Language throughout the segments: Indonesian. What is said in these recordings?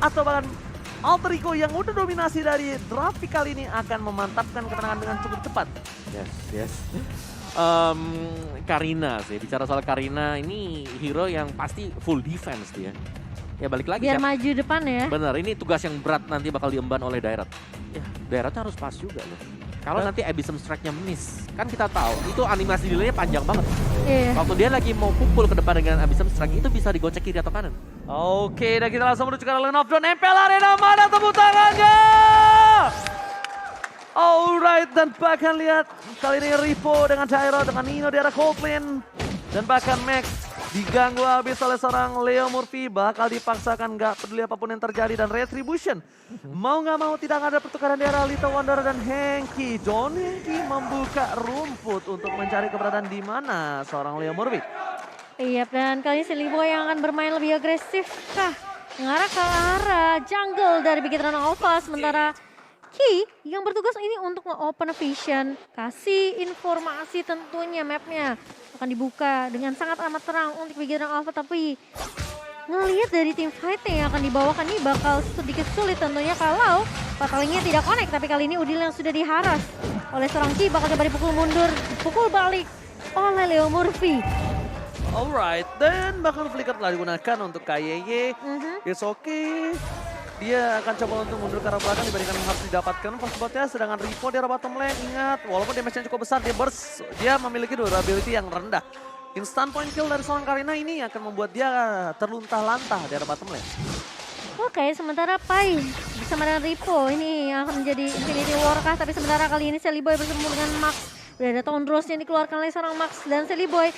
atau bahkan Alter Ego yang udah dominasi dari draft pick kali ini akan memantapkan kemenangan dengan cukup cepat. Yes. Karina sih, bicara soal Karina ini hero yang pasti full defense dia. Ya balik lagi Biar maju depan ya. Bener, ini tugas yang berat nanti bakal diemban oleh Dairat. Ya, Dairatnya harus pas juga loh. Kalau nanti Abyssal Strike-nya miss, kan kita tahu itu animasi delay-nya panjang banget. Iya. Waktu dia lagi mau pukul ke depan dengan Abyssal Strike itu bisa digocek kiri atau kanan. Oke, dan kita langsung menuju ke Lane of Dawn. MPL Arena, mana tepuk tangannya? Alright, dan bahkan lihat kali ini Ripo dengan Dairo, dengan Nino di arah Coldplane. Dan bahkan Max diganggu habis oleh seorang Leo Murphy, bakal dipaksakan gak peduli apapun yang terjadi. Dan Retribution mau gak mau tidak ada pertukaran di arah Little Wonder dan Henki. John Henki membuka rumput untuk mencari keberadaan di mana seorang Leo Murphy. Iya, dan kali ini Silly Boy yang akan bermain lebih agresif kah? Mengarah ke arah jungle dari Big Hit Alpha, sementara Ki yang bertugas ini untuk nge-open vision, kasih informasi tentunya mapnya akan dibuka dengan sangat amat terang untuk Big Hit Alpha, tapi ngelihat dari tim fight yang akan dibawakan ini bakal sedikit sulit tentunya kalau Fatalingnya tidak connect, tapi kali ini Udil yang sudah diharas oleh seorang Ki bakal coba dipukul mundur, dipukul balik oleh Leo Murphy. Alright, dan bahkan flicker telah digunakan untuk KYY. It's okay. Dia akan coba untuk mundur ke arah belakang dibandingkan yang harus didapatkan first spotnya. Sedangkan Ripo di arah bottom lane, ingat walaupun damage-nya cukup besar, dia memiliki durability yang rendah. Instant point kill dari seorang Karina ini akan membuat dia terluntah-lantah di arah bottom lane. Oke, sementara Pai bersama dengan Ripo ini yang akan menjadi Infinity War kah? Tapi sementara kali ini Silly Boy bersama dengan Max. Udah ada Tondros yang dikeluarkan oleh seorang Max dan Silly Boy.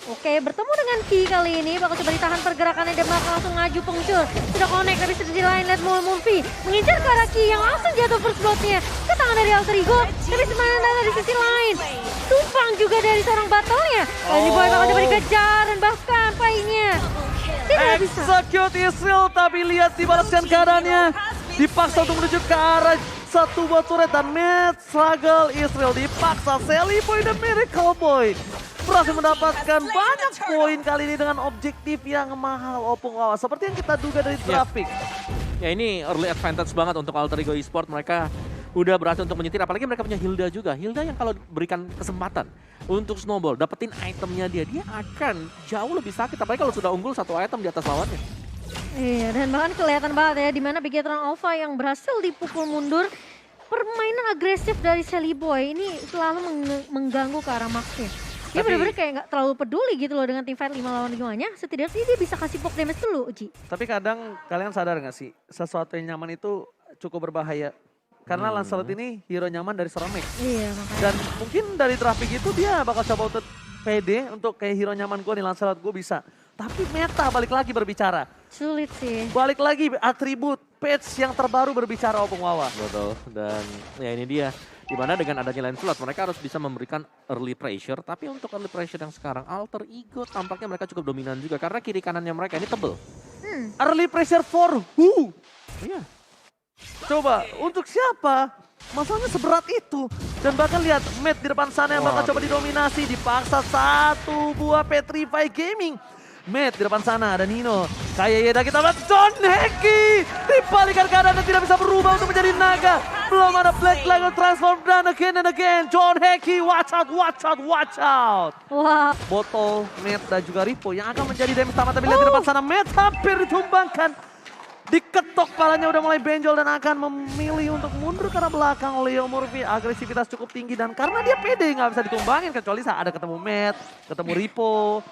Oke, bertemu dengan Ki kali ini bakal coba ditahan pergerakannya dan bakal langsung ngaju pengcur. Sudah connect tapi di sisi lain lihat Murphy mengincar ke arah Ki yang langsung jatuh first blood-nya ke tangan dari Alter Ego. Tapi sebenarnya dari sisi lain tumpang juga dari seorang battle-nya. Silly Boy bakal coba dikejar dan bahkan Pai-nya tidak bisa. Execute Israel, tapi lihat dibalaskan keadaannya. Dipaksa untuk menuju ke arah satu buat turret dan mid struggle. Israel dipaksa. Silly Boy dan Miracle Boy berhasil mendapatkan banyak poin kali ini dengan objektif yang mahal Opung Wawa. Seperti yang kita duga dari traffic. Ya ini early advantage banget untuk Alter Ego Esport. Mereka udah berhasil untuk menyetir, apalagi mereka punya Hilda juga. Hilda yang kalau berikan kesempatan untuk snowball, dapetin itemnya dia akan jauh lebih sakit. Apalagi kalau sudah unggul satu item di atas lawannya. Iya, dan bahkan kelihatan banget ya di mana Big Hit Alpha yang berhasil dipukul mundur. Permainan agresif dari Silly Boy ini selalu mengganggu ke arah Max-nya. Dia benar-benar kayak nggak terlalu peduli gitu loh dengan tim fight 5 lawan 5-nya. Setidaknya dia bisa kasih poke damage dulu, Uji. Tapi kadang kalian sadar gak sih, sesuatu yang nyaman itu cukup berbahaya. Karena Lancelot ini hero nyaman dari seorang Max. Iya, makanya. Dan mungkin dari traffic itu dia bakal coba untuk pede untuk kayak hero nyaman gue nih, Lancelot gue bisa. Tapi meta balik lagi berbicara. Sulit sih. Balik lagi atribut patch yang terbaru berbicara Opung Wawa. Betul, dan ya ini dia. Dimana dengan adanya Lancelot mereka harus bisa memberikan early pressure. Tapi untuk early pressure yang sekarang Alter Ego tampaknya mereka cukup dominan juga. Karena kiri kanannya mereka ini tebel. Early pressure for who? Iya. Coba, untuk siapa? Masalahnya seberat itu. Dan bahkan lihat, Matt di depan sana yang bakal coba didominasi. Dipaksa satu buah Petrify Gaming. Matt di depan sana ada Nino. Kayak kita lihat John Henki. Dibalikan keadaan dan tidak bisa berubah untuk menjadi naga. Belum ada Black Lion transform dan again. John Henki, watch out. Wah. Botol, Matt dan juga Ripo yang akan menjadi damage utama. Tapi lihat di depan sana, Matt hampir ditumbangkan. Diketok palanya udah mulai benjol dan akan memilih untuk mundur karena belakang Leo Murphy. Agresivitas cukup tinggi dan karena dia pede nggak bisa ditumbangin kecuali saat ada ketemu Matt, ketemu Ripo.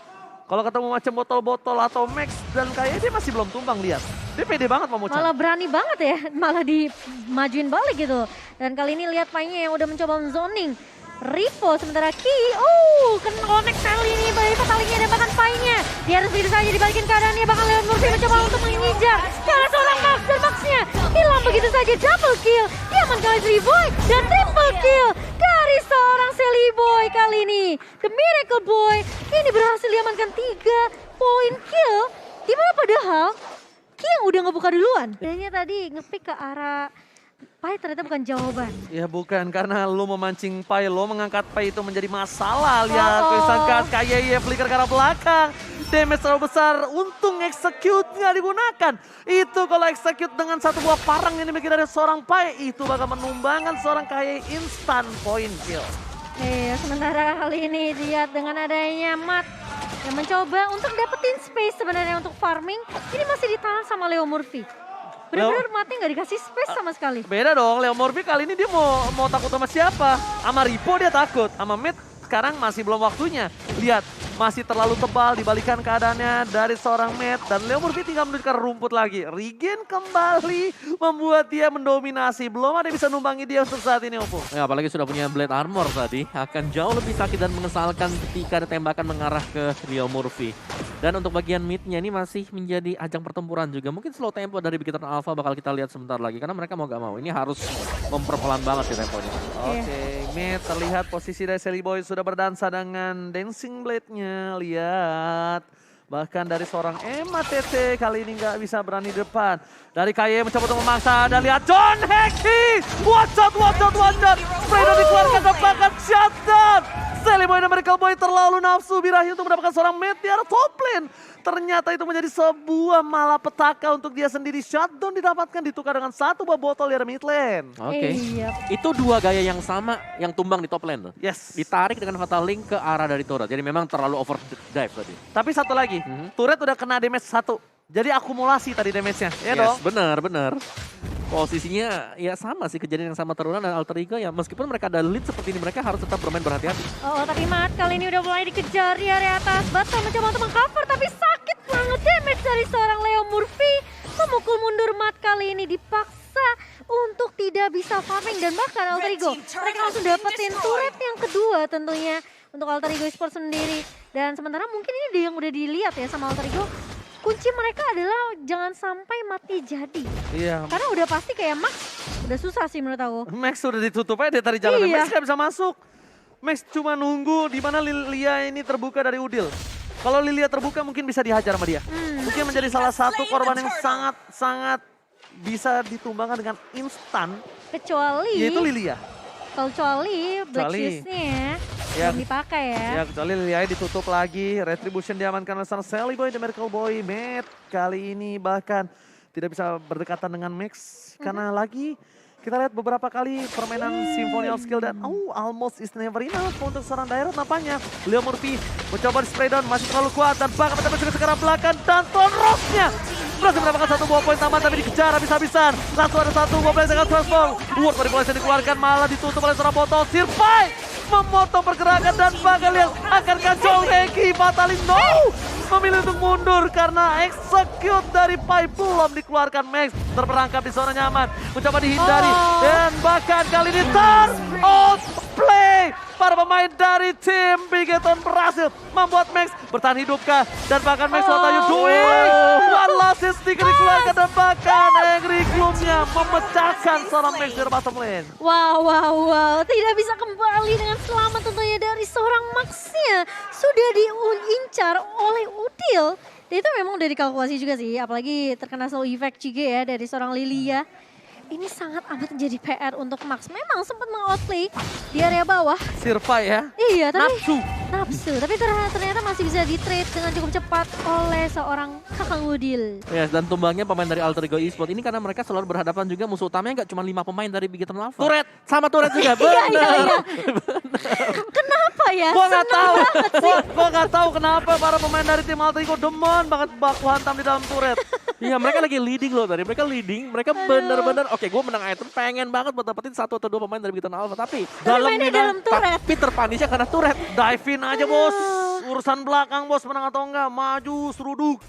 Kalau ketemu macam botol-botol atau Max dan kayaknya dia masih belum tumbang, lihat. Dia pede banget mau Malah berani banget ya, malah dimajuin balik gitu. Dan kali ini lihat Pai-nya yang udah mencoba zoning. Ripo sementara Ki, kena connect kali ini dari Fatalingnya dan bahkan Pai-nya. Dia harus begitu saja dibalikin keadaannya, bahkan Leon Murphy mencoba untuk menginjak. Karena seorang Max dan Max-nya hilang begitu saja, double kill. Dia kali Silly Boy dan triple kill dari seorang Silly Boy kali ini. The Miracle Boy ini berhasil diamankan 3 poin kill. Dimana padahal Ki yang udah ngebuka duluan. Kayaknya tadi ngepick ke arah Pai ternyata bukan jawaban. Ya bukan, karena lo memancing Pai, lo mengangkat Pai itu menjadi masalah. Lihat, Quick Sangkat, KYY flicker ke arah belakang. damage terlalu besar. Untung execute nggak digunakan. Itu kalau execute dengan satu buah parang yang dimiliki dari seorang Pai, itu bakal menumbangkan seorang KAY instant point kill. Sementara kali ini lihat dengan adanya Matt yang mencoba untuk dapetin space sebenarnya untuk farming, ini masih ditahan sama Leo Murphy. Bener-bener Mattnya nggak dikasih space sama sekali. Beda dong, Leo Murphy kali ini dia mau takut sama siapa? Sama Ripo dia takut, sama Mid sekarang masih belum waktunya. Lihat, masih terlalu tebal dibalikan keadaannya dari seorang Mid. Dan Leo Murphy tinggal menunjukkan rumput lagi. Regen kembali membuat dia mendominasi. Belum ada yang bisa numbangi dia untuk saat ini, Oppo. Ya, apalagi sudah punya Blade Armor tadi. Akan jauh lebih sakit dan mengesalkan ketika ada tembakan mengarah ke Leo Murphy. Dan untuk bagian midnya ini masih menjadi ajang pertempuran juga. Mungkin slow tempo dari Big Hit Alpha bakal kita lihat sebentar lagi. Karena mereka mau gak mau. Ini harus memperpelan banget sih temponya. Oke, mid terlihat posisi dari Sally Boy sudah berdansa dengan Dancing Blade-nya. Lihat. Bahkan dari seorang Emma TT kali ini nggak bisa berani depan. Dari KAY mencoba untuk memaksa. Dan lihat John Heki. Watch out. Spray dan dikeluarkan dan bahkan shutdown. Sally Boy dan Miracle Boy terlalu nafsu birahi untuk mendapatkan seorang mid di arah top lane. Ternyata itu menjadi sebuah malapetaka untuk dia sendiri. Shutdown didapatkan ditukar dengan satu buah botol di arah mid lane. Oke. Itu dua gaya yang sama yang tumbang di top lane tuh. Yes. Ditarik dengan Fatal Link ke arah dari turret. Jadi memang terlalu overdrive tadi. Tapi satu lagi, turret udah kena damage 1. Jadi akumulasi tadi damage-nya, ya dong? Benar. Posisinya ya sama sih, kejadian yang sama terulang dan Alter Ego ya. Meskipun mereka ada lead seperti ini, mereka harus tetap bermain berhati-hati. Tapi Matt kali ini udah mulai dikejar di area atas. Batal mencoba untuk mengcover tapi sakit banget damage dari seorang Leo Murphy. Memukul mundur Matt kali ini dipaksa untuk tidak bisa farming dan bahkan Alter Ego. Mereka langsung dapetin turret yang kedua tentunya untuk Alter Ego Esports sendiri. Dan sementara mungkin ini yang udah dilihat ya sama Alter Ego. Kunci mereka adalah jangan sampai mati jadi. Iya. Karena udah pasti kayak Max udah susah sih menurut aku. Max udah ditutup aja dia tadi jalan. Iya. Max gak bisa masuk. Max cuma nunggu di mana Lilia ini terbuka dari Udil. Kalau Lilia terbuka mungkin bisa dihajar sama dia. Mungkin menjadi salah satu korban yang sangat bisa ditumbangkan dengan instan. Kecuali Yaitu Lilia. Kecuali Black Shoes-nya Ya, yang dipakai ya. Ya kecuali Lilia ditutup lagi. Retribution diamankan oleh sang Sally Boy dan Miracle Boy. Matt kali ini bahkan tidak bisa berdekatan dengan Max. Karena lagi kita lihat beberapa kali permainan Symphonial Skill dan almost is never enough untuk seorang Dairot nampaknya. Leo Murphy mencoba di spray down, masih terlalu kuat dan bahkan mencoba juga sekarang belakang dan Ton Ross-nya berhasil mendapatkan satu buah poin tambahan tapi dikejar habis-habisan. Langsung ada satu buah play dengan transform. Ward manipulasi yang dikeluarkan malah ditutup oleh seorang botol. Sirpai memotong pergerakan dan bahkan lihat akankah John Heki batalin memilih untuk mundur karena execute dari Pai belum dikeluarkan. Max terperangkap di zona nyaman, mencoba dihindari dan bahkan kali ini play para pemain dari tim Bigeton berhasil membuat Max bertahan hidupkah dan bahkan Max what are you doing? One last stick dikeluarkan dan bahkan Angry Gloom-nya memecahkan seorang Max dari bottom lane. Wow, tidak bisa kembali dengan selamat tentunya dari seorang Max-nya. Sudah diincar oleh Udil. Dan itu memang udah dikalkulasi juga sih, apalagi terkena slow effect juga ya dari seorang Lilia. Ini sangat amat menjadi PR untuk Max. Memang sempat meng-outplay di area bawah. Sirpai ya? Iya, tapi Nafsu. Tapi ternyata masih bisa di-trade dengan cukup cepat oleh seorang Kakang Udil. Yes, dan tumbangnya pemain dari Alter Ego Esports ini karena mereka selalu berhadapan juga musuh utamanya nggak cuma 5 pemain dari Big Hit Alpha. Turret. Sama turret juga, Iya. Kenapa ya? Gua nggak tahu kenapa para pemain dari tim Alter Ego demen banget baku hantam di dalam turret. Iya, mereka lagi leading loh tadi. Mereka bener-bener oke, gue menang item pengen banget buat dapetin 1 atau 2 pemain dari Big Hit Alpha, tapi dalam turret. Tapi terpanisnya karena turret. Dive-in aja bos, urusan belakang bos menang atau enggak, maju seruduk.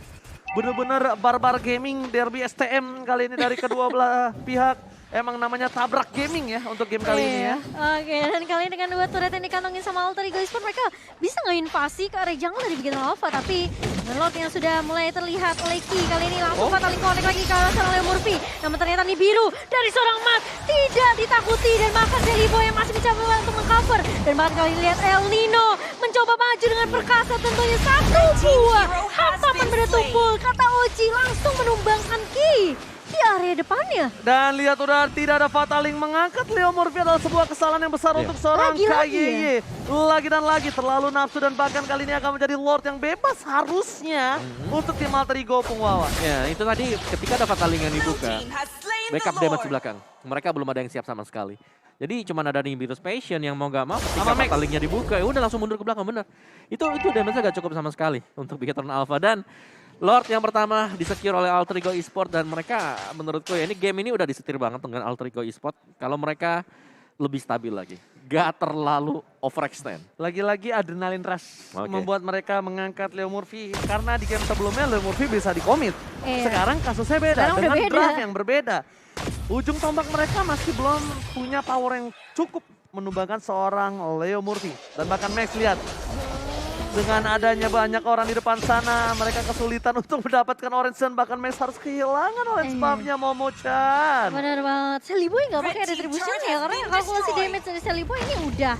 Bener-bener barbar gaming derby STM kali ini dari kedua belah pihak. Emang namanya tabrak gaming ya untuk game kali ini ya. Oke, dan kali ini dengan 2 turret yang dikantongin sama Alter Ego Esports, mereka bisa nge-invasi ke area jungle dari Big Hit Alpha. Tapi Melot yang sudah mulai terlihat oleh Ki kali ini langsung Fatal Link connect lagi ke arah seorang Leo Murphy. Namun ternyata nih biru dari seorang Matt tidak ditakuti dan bahkan Sally Boy yang masih mencoba untuk meng-cover. Dan bahkan kali ini lihat El Nino mencoba maju dengan perkasa tentunya satu buah hantaman bertumpul. Kata Oji langsung menumbangkan Ki di area depannya. Dan lihat udah tidak ada Fataling mengangkat Leo Murphy adalah sebuah kesalahan yang besar untuk seorang Lagi-lagi KYY. Lagi dan lagi terlalu nafsu dan bahkan kali ini akan menjadi Lord yang bebas harusnya untuk tim Alter Ego Pungwawa. Ya itu tadi ketika ada Fataling yang dibuka, backup damage di belakang. Mereka belum ada yang siap sama sekali. Jadi cuma ada Nimbus Passion yang mau gak mau ketika Fatalingnya dibuka, ya udah langsung mundur ke belakang, bener. Itu damage-nya gak cukup sama sekali untuk Bigetron Alpha. Dan Lord yang pertama disecure oleh Alter Ego Esport dan mereka menurutku ya ini game ini udah disetir banget dengan Alter Ego Esport. Kalau mereka lebih stabil lagi, gak terlalu overextend. Lagi-lagi adrenalin rush Oke. membuat mereka mengangkat Leo Murphy. Karena di game sebelumnya Leo Murphy bisa dikomit. Iya. Sekarang kasusnya beda, Sekarang udah dengan beda. draft yang berbeda. Ujung tombak mereka masih belum punya power yang cukup menumbangkan seorang Leo Murphy. Dan bahkan Max lihat, dengan adanya banyak orang di depan sana, mereka kesulitan untuk mendapatkan orange dan bahkan Max harus kehilangan orange buff-nya Momo-chan. Benar banget. Sally Boy nggak pakai retribution ya, karena kalkulasi damage dari Sally Boy ini udah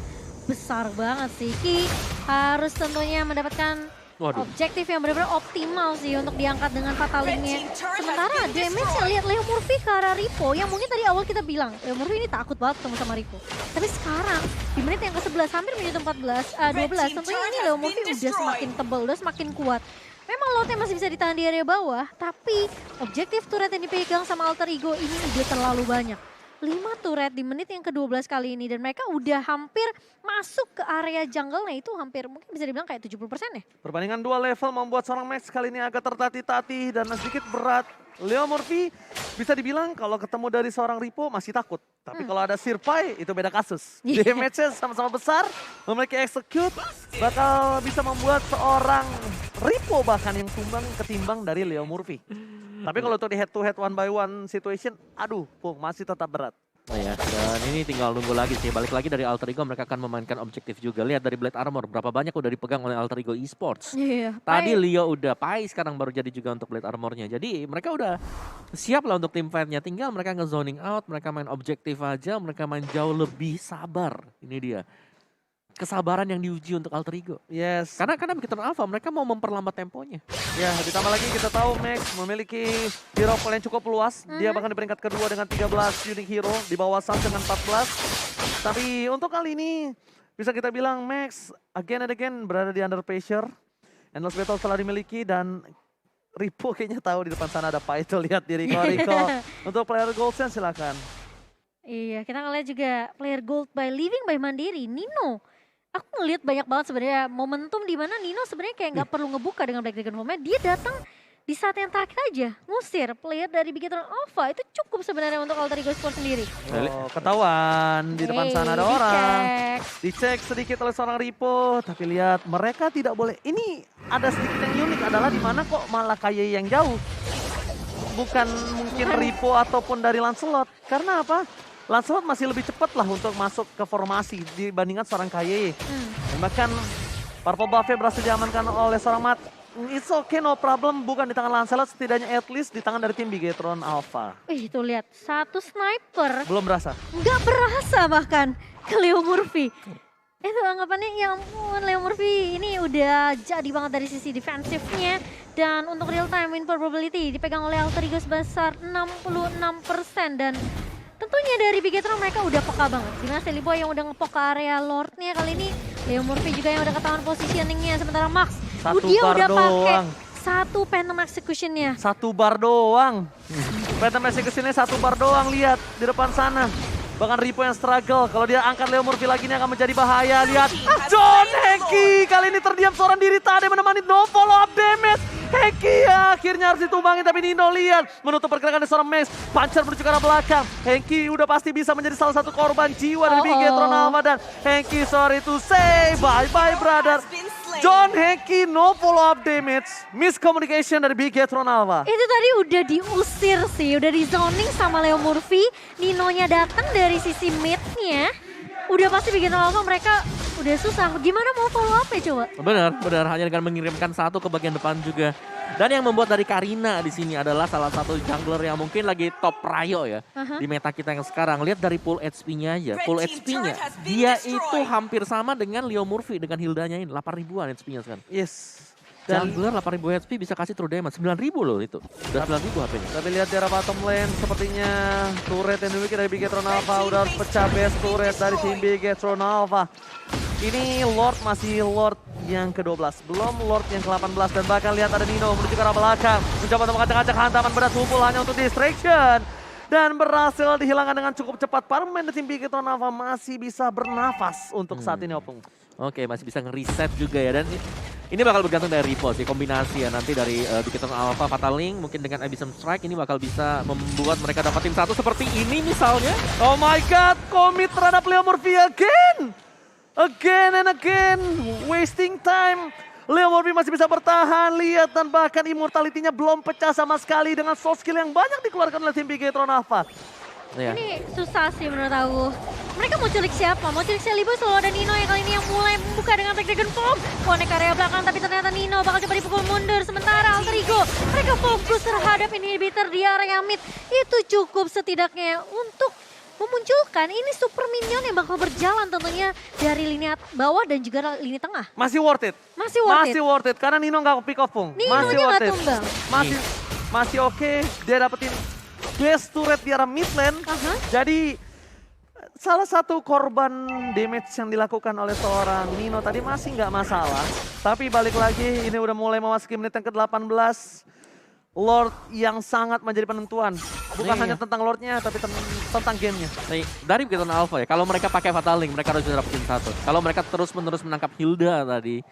besar banget sih. Ki harus tentunya mendapatkan objektif yang benar-benar optimal sih untuk diangkat dengan Fatalingnya. Sementara damage saya lihat Leo Murphy ke arah Ripo yang mungkin tadi awal kita bilang Leo Murphy ini takut banget ketemu sama Ripo. Tapi sekarang di menit yang ke-11 hampir menit 12 tentunya ini Leo Murphy udah semakin tebal, udah semakin kuat. Memang lotnya masih bisa ditahan di area bawah, tapi objektif turret yang dipegang sama Alter Ego ini udah terlalu banyak. 5 turret di menit yang ke-12 kali ini dan mereka udah hampir masuk ke area jungle-nya itu hampir mungkin bisa dibilang kayak 70% ya. Perbandingan dua level membuat seorang Max kali ini agak tertatih-tatih dan sedikit berat. Leo Murphy bisa dibilang kalau ketemu dari seorang Ripo masih takut. Tapi kalau ada Sirpai itu beda kasus. Damage-nya sama-sama besar, memiliki execute, bakal bisa membuat seorang Ripo bahkan yang tumbang ketimbang dari Leo Murphy. Tapi kalau untuk di head to head one by one situation, aduh Pung masih tetap berat. Oh ya, dan ini tinggal nunggu lagi sih. Balik lagi dari Alter Ego mereka akan memainkan objektif juga. Lihat dari Blade Armor berapa banyak udah dipegang oleh Alter Ego Esports. Iya. Tadi Leo udah, Pai sekarang baru jadi juga untuk Blade Armornya. Jadi mereka udah siap lah untuk tim fight-nya. Tinggal mereka nge-zoning out, mereka main objektif aja, mereka main jauh lebih sabar. Ini dia. Kesabaran yang diuji untuk Alter Ego. Yes. Karena Bigetron Alpha mereka mau memperlambat temponya. Ya, ditambah lagi kita tahu Max memiliki hero pool yang cukup luas. Dia bahkan di peringkat kedua dengan 13 unique hero, di bawah Sam dengan 14. Tapi untuk kali ini bisa kita bilang Max again and again berada di under pressure. Endless Battle telah dimiliki dan Ripo kayaknya tahu di depan sana ada Paito, lihat di Rico. Untuk player Goldsen silakan. Iya, kita ngeliat juga player gold by living by Mandiri, Nino. Aku ngeliat banyak banget sebenarnya momentum di mana Nino sebenarnya kayak nggak perlu ngebuka dengan Black Dragon Form-nya. Dia datang di saat yang terakhir aja, ngusir player dari Bigetron Alpha. Itu cukup sebenarnya untuk Alter Ego Sport sendiri. Oh, ketahuan di depan sana ada orang. Dicek sedikit oleh seorang Ripo, tapi lihat mereka tidak boleh. Ini ada sedikit yang unik adalah di mana kok malah KYY yang jauh. Bukan mungkin Ripo ataupun dari Lancelot. Karena apa? Lancelot masih lebih cepat lah untuk masuk ke formasi dibandingkan seorang KYY. Dan bahkan purple buff-nya berhasil diamankan oleh seorang Mat. It's okay, no problem. Bukan di tangan Lancelot, setidaknya at least di tangan dari tim Bigetron Alpha. Wih, tuh lihat satu sniper. Belum berasa. Nggak berasa bahkan ke Leo Murphy. Itu anggapannya ya ampun Leo Murphy ini udah jadi banget dari sisi defensifnya. Dan untuk real time win probability dipegang oleh Alter Ego sebesar 66%. Dan tentunya dari Bigetron mereka udah peka banget. Dimana Sally Boy yang udah ngepok ke area Lordnya kali ini. Leo Murphy juga yang udah ketahuan positioningnya. Sementara Max, dia udah pakai satu Phantom Execution-nya. Satu bar doang. Phantom Execution-nya satu bar doang, lihat di depan sana. Bahkan Ripo yang struggle, kalau dia angkat Leo Murphy lagi ini akan menjadi bahaya. Lihat, John Heki kali ini terdiam seorang diri tadi menemani no follow up damage. Heki akhirnya harus ditumbangin, tapi Nino lihat menutup pergerakan dari seorang Max. Puncher menuju ke arah belakang. Heki udah pasti bisa menjadi salah satu korban jiwa dari Bigetron Alpha. Dan Heki sorry to say, bye-bye brother. John Heki no follow up damage. Miscommunication dari Bigetron Alpha. Itu tadi udah diusir sih, udah di zoning sama Leo Murphy. Ninonya datang dari sisi mid-nya. Udah pasti Bigetron Alpha mereka udah susah. Gimana mau follow up ya coba? Benar. Hanya dengan mengirimkan satu ke bagian depan juga. Dan yang membuat dari Karina di sini adalah salah satu jungler yang mungkin lagi top prio ya di meta kita yang sekarang. Lihat dari full HP-nya aja. Full HP-nya dia itu hampir sama dengan Leo Murphy dengan Hildanya ini 8 ribuan HP-nya sekarang. Yes. Dan Jungler 8.000 HP bisa kasih true damage. 9.000 loh itu. Udah 9.000 HP-nya. tapi lihat di arah bottom lane, sepertinya turret yang dimiliki dari Bigetron Alpha udah harus pecah base turret dari tim Bigetron Alpha. Ini Lord masih Lord yang ke-12, belum Lord yang ke-18 dan bahkan lihat ada Nino menuju ke arah belakang. Mencoba untuk mengacak-acak hantaman berat tumpul hanya untuk distraction. Dan berhasil dihilangkan dengan cukup cepat. Para pemain dari tim Bigetron Alpha masih bisa bernafas untuk saat ini Opung. Oke, masih bisa nge-reset juga ya. Dan ini bakal bergantung dari Ripo sih, kombinasi ya nanti dari Bigetron Alpha, Fatal Link mungkin dengan Abyssal Strike ini bakal bisa membuat mereka dapat tim satu seperti ini misalnya. Oh my god, commit terhadap Leo Murphy again! Again and again, wasting time. Leo Murphy masih bisa bertahan, lihat dan bahkan immortality-nya belum pecah sama sekali dengan soft skill yang banyak dikeluarkan oleh tim Bigetron Alpha. Ya. Ini susah sih menurut aku. Mereka mau culik siapa? Mau culik Celiboy, selalu ada Nino yang kali ini yang mulai membuka dengan Black Dragon Form. Connect area belakang tapi ternyata Nino bakal coba dipukul mundur. Sementara Alter Ego, mereka fokus terhadap inhibitor di area mid. Itu cukup setidaknya untuk memunculkan ini super minion yang bakal berjalan tentunya dari lini bawah dan juga lini tengah. Masih worth it. Masih worth Masih it. worth it karena Nino nggak pick off Pung. Masih Nino-nya worth nggak it. tumbang. Masih oke. Dia dapetin base turret di arah mid lane. Jadi salah satu korban damage yang dilakukan oleh seorang Nino tadi masih nggak masalah. Tapi balik lagi ini udah mulai memasuki menit yang ke-18. Lord yang sangat menjadi penentuan. Bukan Iya. hanya tentang Lordnya tapi tentang gamenya. Nih, dari Bigetron Alpha ya, kalau mereka pakai Fatal Link, mereka harus bisa dapetin satu. Kalau mereka terus-menerus menangkap Hilda tadi,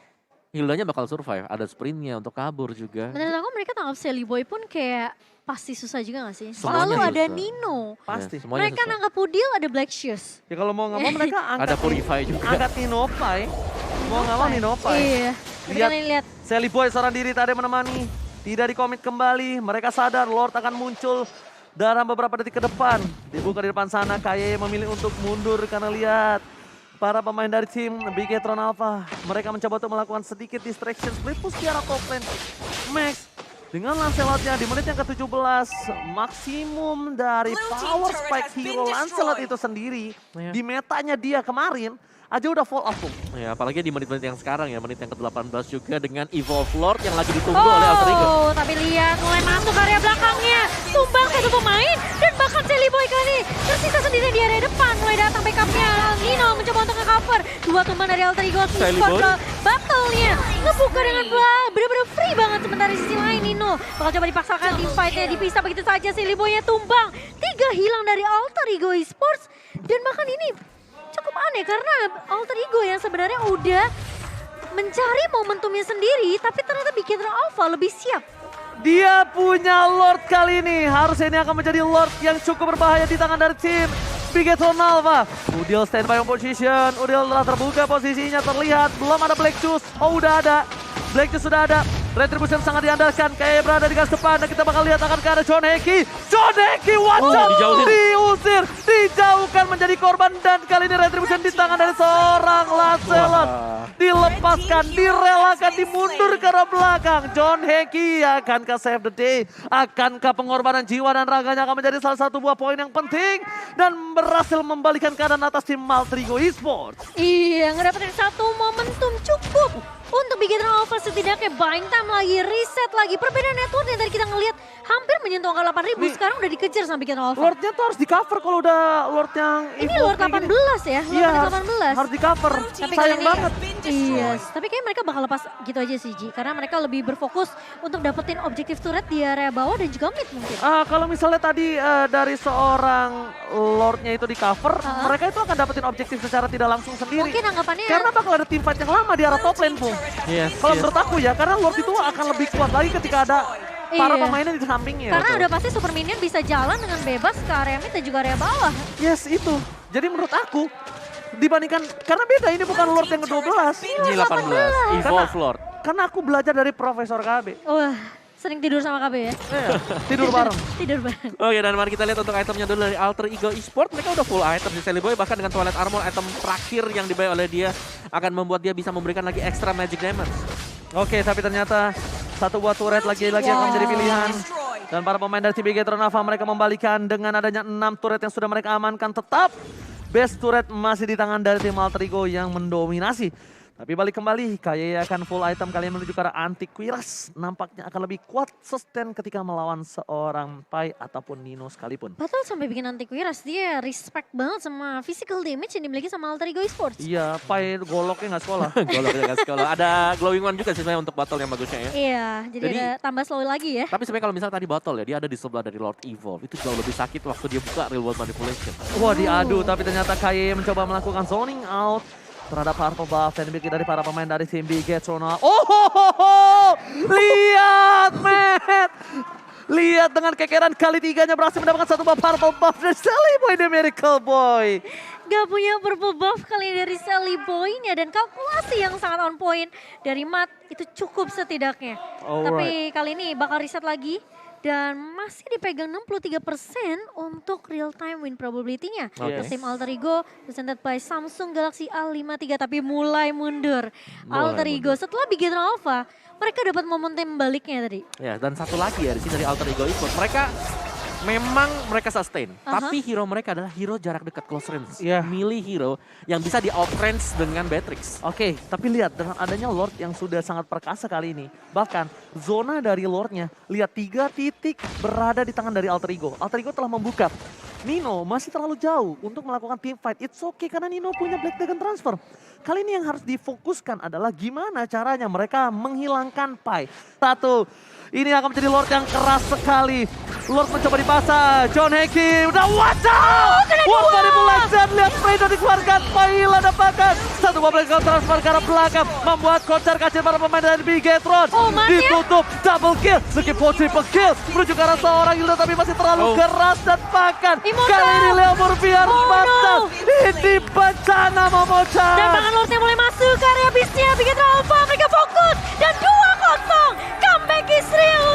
Hildanya bakal survive. Ada sprintnya untuk kabur juga. Menurut aku mereka tangkap Celiboy pun kayak pasti susah juga gak sih? Semuanya Selalu ada susah. Nino. Pasti. Ya, semuanya Mereka susah. nangkap Pudil ada Black Shoes. Ya kalau mau nggak mau mereka angkat Ada Purify juga. Angkat Ninopai. Mau nggak mau Ninopai. Iya. Tapi Lihat. kalian lihat. Sally Boy seorang diri tadi menemani. Tidak dikomit kembali. Mereka sadar Lord akan muncul dalam beberapa detik ke depan. Dibuka di depan sana. Kaye memilih untuk mundur karena lihat. Para pemain dari tim Bigetron Alpha. Mereka mencoba untuk melakukan sedikit distraction. Split push di arah top lane. Max. Dengan Lancelotnya di menit yang ke-17. Maksimum dari power spike hero Lancelot itu sendiri. Ya. Di metanya dia kemarin. Aja udah fall off. Ya, apalagi di menit-menit yang sekarang ya, menit yang ke-18 juga dengan Evolve Lord yang lagi ditunggu oleh Alter Ego. Oh, tapi lihat mulai masuk area belakangnya. Tumbang satu pemain dan bahkan Celiboy kali tersisa sendiri di area depan. Mulai datang backupnya. Nino mencoba untuk nge-cover. Dua tumbang dari Alter Ego. Celiboy. Battle-nya ngebuka dengan bener-bener free banget. Sementara di sisi lain Nino bakal coba dipaksakan team fight-nya. Dipisah begitu saja. Celiboy-nya tumbang. 3 hilang dari Alter Ego Esports. Dan bahkan ini cukup aneh karena Alter Ego yang sebenarnya udah mencari momentumnya sendiri, tapi ternyata Bigetron Alpha lebih siap. Dia punya Lord kali ini. Harusnya ini akan menjadi Lord yang cukup berbahaya di tangan dari tim Bigetron Alpha. Udil standby on position. Udil telah terbuka posisinya terlihat. Belum ada Black Juice. Oh udah ada. Black Juice sudah ada. Retribution sangat diandalkan. Kayak berada di garis depan. Dan kita bakal lihat akan ada John Heki. John Heki wajah dijauhin. diusir. Dijauhkan menjadi korban. Dan kali ini Retribution di tangan dari seorang Lancelot. Dilepaskan, direlakan, dimundur ke arah belakang. John Heki akankah save the day? Akankah pengorbanan jiwa dan raganya akan menjadi salah satu buah poin yang penting. Dan berhasil membalikan keadaan atas tim Alter Ego Esports. Iya, ngedapetin satu momentum cukup untuk Bigetron Alpha setidaknya buying time lagi, reset lagi. Perbedaan network yang tadi kita ngelihat hampir menyentuh angka 8.000, Nih, sekarang udah dikejar sama Bigetron Alpha. Lordnya tuh harus di cover kalau udah Lord yang Ini evolve Lord kayak gini. 18 ya, Lord Iya, 18. harus di cover. Tapi kali Sayang ini, banget. iya, tapi kayaknya mereka bakal lepas gitu aja sih Ji. Karena mereka lebih berfokus untuk dapetin objektif turret di area bawah dan juga mid mungkin. Kalau misalnya tadi dari seorang Lordnya itu di cover, mereka itu akan dapetin objektif secara tidak langsung sendiri. Mungkin anggapannya Karena bakal ada team fight yang lama di arah top lane, Pung. Yes, Kalau yes. menurut aku ya, karena Lord itu akan lebih kuat lagi ketika ada para Iya. pemainnya di sampingnya. karena udah pasti super minion bisa jalan dengan bebas ke area mid dan juga area bawah. Yes, itu. Jadi menurut aku, dibandingkan, karena beda ini bukan Lord yang ke-12. Ini 18, Evolve Lord. Karena aku belajar dari Profesor KB. Wah, sering tidur sama KB ya. Iya, tidur bareng. Tidur bareng. Oke, dan mari kita lihat untuk itemnya dulu dari Alter Ego Esports. Mereka udah full item di Celiboy, bahkan dengan Twilight Armor, item terakhir yang dibayar oleh dia akan membuat dia bisa memberikan lagi extra magic damage. Oke, tapi ternyata satu buah turret lagi-lagi akan menjadi pilihan. Dan para pemain dari tim Bigetron Alpha mereka membalikan dengan adanya 6 turret yang sudah mereka amankan tetap. Best turret masih di tangan dari tim Alter Ego yang mendominasi. Tapi balik kembali, Kaye akan full item kalian menuju ke arah anti-Quiras. Nampaknya akan lebih kuat sustain ketika melawan seorang Pai ataupun Nino sekalipun. Betul, sampai bikin anti-Quiras, dia respect banget sama physical damage yang dimiliki sama Alter Ego Esports. Iya, Pai goloknya nggak sekolah. Goloknya nggak sekolah. Ada glowing one juga sih sebenarnya untuk battle yang bagusnya ya. Iya, jadi Jadi- ada tambah slow lagi ya. Tapi sebenarnya kalau misalnya tadi battle ya, dia ada di sebelah dari Lord Evolve. Itu jauh lebih sakit waktu dia buka real world manipulation. Wah, diadu, tapi ternyata Kaye mencoba melakukan zoning out terhadap Purple Buff dan demikian dari para pemain dari tim Bigetron. Lihat, Matt! Lihat dengan kekeran kali tiganya berhasil mendapatkan satu buff Purple Buff dari Sally Boy, The Miracle Boy. Gak punya purple buff kali ini dari Sally Boy-nya dan kalkulasi yang sangat on point dari Matt itu cukup setidaknya. Alright. Tapi kali ini bakal reset lagi dan masih dipegang 63% untuk real time win probability-nya. Yes. Tim Alter Ego presented by Samsung Galaxy A53 tapi mulai mundur. Alter Ego setelah Bigetron Alpha mereka dapat momentum baliknya tadi. Ya, dan satu lagi ya di sini dari Alter Ego Esports. Mereka sustain, tapi hero mereka adalah hero jarak dekat close range. Iya. Melee hero yang bisa di outrange dengan Beatrix. Oke, tapi lihat dengan adanya Lord yang sudah sangat perkasa kali ini. Bahkan zona dari Lordnya, lihat 3 titik berada di tangan dari Alter Ego. Alter Ego telah membuka. Nino masih terlalu jauh untuk melakukan team fight. It's okay karena Nino punya Black Dragon Transfer. Kali ini yang harus difokuskan adalah gimana caranya mereka menghilangkan Pai. Satu, ini akan menjadi Lord yang keras sekali. Lord mencoba dipasang, John Heki udah wadaw! Wah, manipulation, lihat spray dan dikeluarkan, Paila dapatkan. Satu buah Black Dragon Transfer ke arah belakang, membuat kocar kacir para pemain dari Bigetron. Oh, Mas, ya? Ditutup, double kill, Skippo triple kill. Menuju ke arah seorang Hilda tapi masih terlalu keras dan makan. Immortal. Kali ini Leo Murphy harus Oh, batal. no. Ini bencana Momochan. Dan bahkan Lordnya mulai masuk ke area bisnya. Bigetron Alpha mereka fokus dan 2-0. Comeback is real